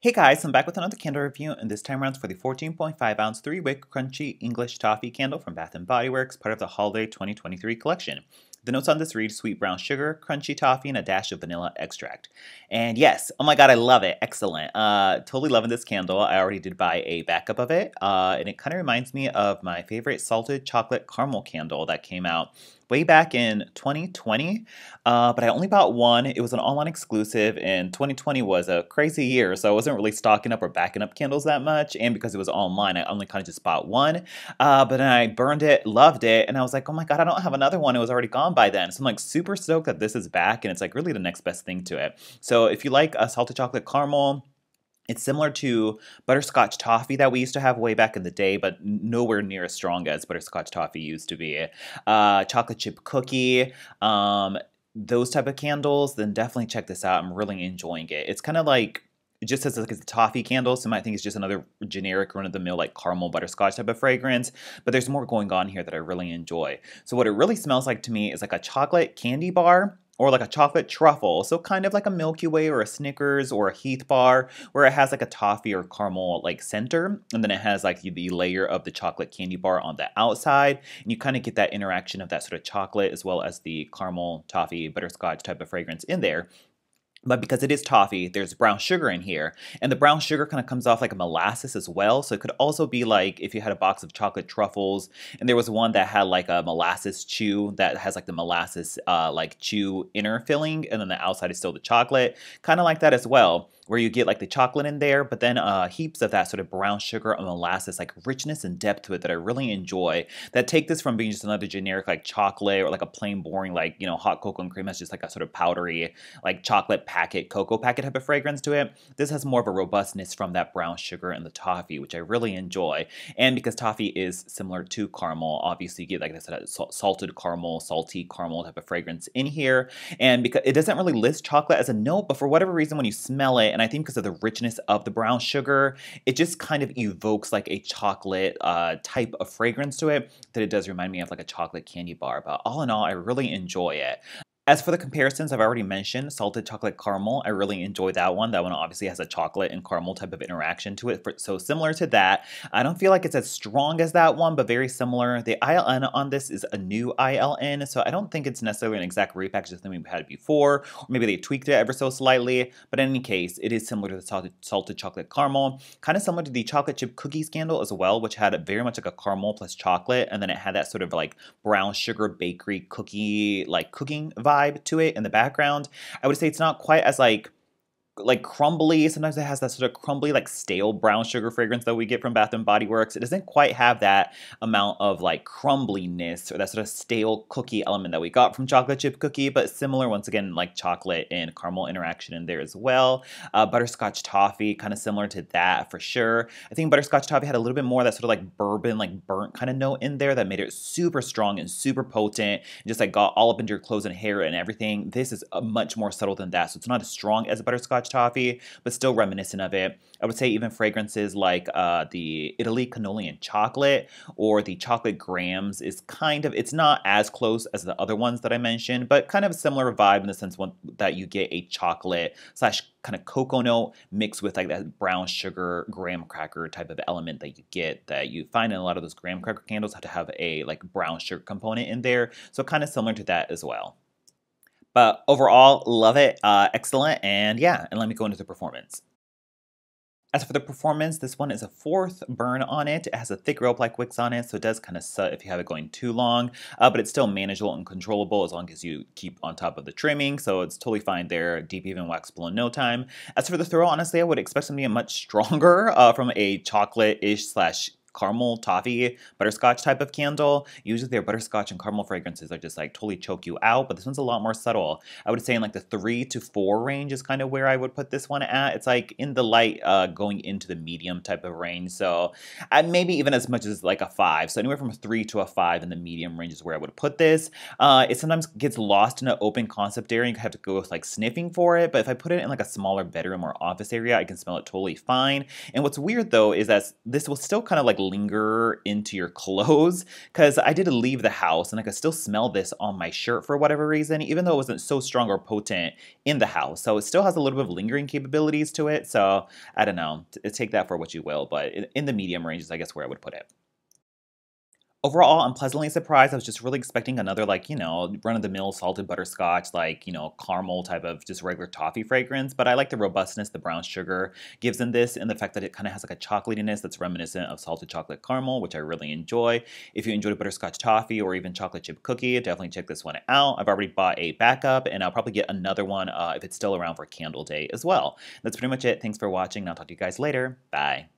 Hey guys, I'm back with another candle review, and this time around it's for the 14.5 ounce 3-wick Crunchy English Toffee candle from Bath & Body Works, part of the Holiday 2023 collection. The notes on this read sweet brown sugar, crunchy toffee, and a dash of vanilla extract. And yes, oh my god, I love it. Excellent. Totally loving this candle. I already did buy a backup of it, and it kind of reminds me of my favorite salted chocolate caramel candle that came out way back in 2020, but I only bought one. It was an online exclusive, and 2020 was a crazy year, so I wasn't really stocking up or backing up candles that much, and because it was online, I only kind of just bought one, but then I burned it, loved it, and I was like, oh my god, I don't have another one. It was already gone by then, so I'm like super stoked that this is back, and it's like really the next best thing to it. So if you like a salted chocolate caramel, it's similar to butterscotch toffee that we used to have way back in the day, but nowhere near as strong as butterscotch toffee used to be. Chocolate chip cookie, those type of candles, then definitely check this out. I'm really enjoying it. It's kind of like, it just says like it's a toffee candle, so you might think it's just another generic run-of-the-mill like caramel butterscotch type of fragrance, but there's more going on here that I really enjoy. So what it really smells like to me is like a chocolate candy bar, or like a chocolate truffle, so kind of like a Milky Way or a Snickers or a Heath bar, where it has like a toffee or caramel like center, and then it has like the layer of the chocolate candy bar on the outside, and you kind of get that interaction of that sort of chocolate as well as the caramel, toffee, butterscotch type of fragrance in there. But because it is toffee, there's brown sugar in here. And the brown sugar kind of comes off like a molasses as well. So it could also be like if you had a box of chocolate truffles and there was one that had like a molasses chew that has like the molasses like chew inner filling, and then the outside is still the chocolate. Kind of like that as well, where you get like the chocolate in there, but then heaps of that sort of brown sugar and molasses, like richness and depth to it that I really enjoy, that take this from being just another generic like chocolate or like a plain boring like, you know, hot cocoa and cream. That's just like a sort of powdery like chocolate packet, cocoa packet type of fragrance to it. This has more of a robustness from that brown sugar and the toffee, which I really enjoy. And because toffee is similar to caramel, obviously you get, like I said, a salted caramel, salty caramel type of fragrance in here. And because it doesn't really list chocolate as a note, but for whatever reason, when you smell it, and I think because of the richness of the brown sugar, it just kind of evokes like a chocolate type of fragrance to it, that it does remind me of like a chocolate candy bar. But all in all, I really enjoy it. As for the comparisons, I've already mentioned salted chocolate caramel. I really enjoy that one. That one obviously has a chocolate and caramel type of interaction to it. So similar to that. I don't feel like it's as strong as that one, but very similar. The ILN on this is a new ILN, so I don't think it's necessarily an exact repackage of something we've had before, or maybe they tweaked it ever so slightly. But in any case, it is similar to the salted chocolate caramel. Kind of similar to the chocolate chip cookies candle as well, which had very much like a caramel plus chocolate, and then it had that sort of like brown sugar bakery cookie, like cooking vibe to it in the background. I would say it's not quite as like crumbly. Sometimes it has that sort of crumbly, like stale brown sugar fragrance that we get from Bath & Body Works. It doesn't quite have that amount of like crumbliness or that sort of stale cookie element that we got from chocolate chip cookie, but similar, once again, like chocolate and caramel interaction in there as well. Butterscotch toffee, kind of similar to that for sure. I think butterscotch toffee had a little bit more of that sort of like bourbon, like burnt kind of note in there that made it super strong and super potent, and just like got all up into your clothes and hair and everything. This is much more subtle than that, so it's not as strong as butterscotch toffee, but still reminiscent of it. I would say even fragrances like the Italy cannoli and chocolate, or the chocolate grams, is kind of, it's not as close as the other ones that I mentioned, but kind of a similar vibe in the sense that you get a chocolate slash kind of cocoa note mixed with like that brown sugar graham cracker type of element that you get, that you find in a lot of those graham cracker candles have to have a like brown sugar component in there. So kind of similar to that as well. But overall, love it, excellent, and yeah, and let me go into the performance. As for the performance, this one is a 4th burn on it. It has a thick rope-like wicks on it, so it does kind of suck if you have it going too long, but it's still manageable and controllable as long as you keep on top of the trimming, so it's totally fine there. Deep even waxable in no time. As for the throw, honestly, I would expect something much stronger from a chocolate-ish slash caramel, toffee, butterscotch type of candle. Usually their butterscotch and caramel fragrances are just like totally choke you out, but this one's a lot more subtle. I would say in like the 3 to 4 range is kind of where I would put this one at. It's like in the light going into the medium type of range, so maybe even as much as like a 5. So anywhere from a 3 to a 5 in the medium range is where I would put this. It sometimes gets lost in an open concept area. You have to go with like sniffing for it, but if I put it in like a smaller bedroom or office area, I can smell it totally fine. And what's weird though is that this will still kind of like linger into your clothes, because I did leave the house and I could still smell this on my shirt for whatever reason, even though it wasn't so strong or potent in the house. So it still has a little bit of lingering capabilities to it. So I don't know. Take that for what you will, but in the medium range is, I guess, where I would put it. Overall, I'm pleasantly surprised. I was just really expecting another, like, run-of-the-mill salted butterscotch, like, caramel type of just regular toffee fragrance. But I like the robustness the brown sugar gives in this, and the fact that it kind of has like a chocolatiness that's reminiscent of salted chocolate caramel, which I really enjoy. If you enjoyed a butterscotch toffee or even chocolate chip cookie, definitely check this one out. I've already bought a backup, and I'll probably get another one if it's still around for Candle Day as well. That's pretty much it. Thanks for watching, and I'll talk to you guys later. Bye.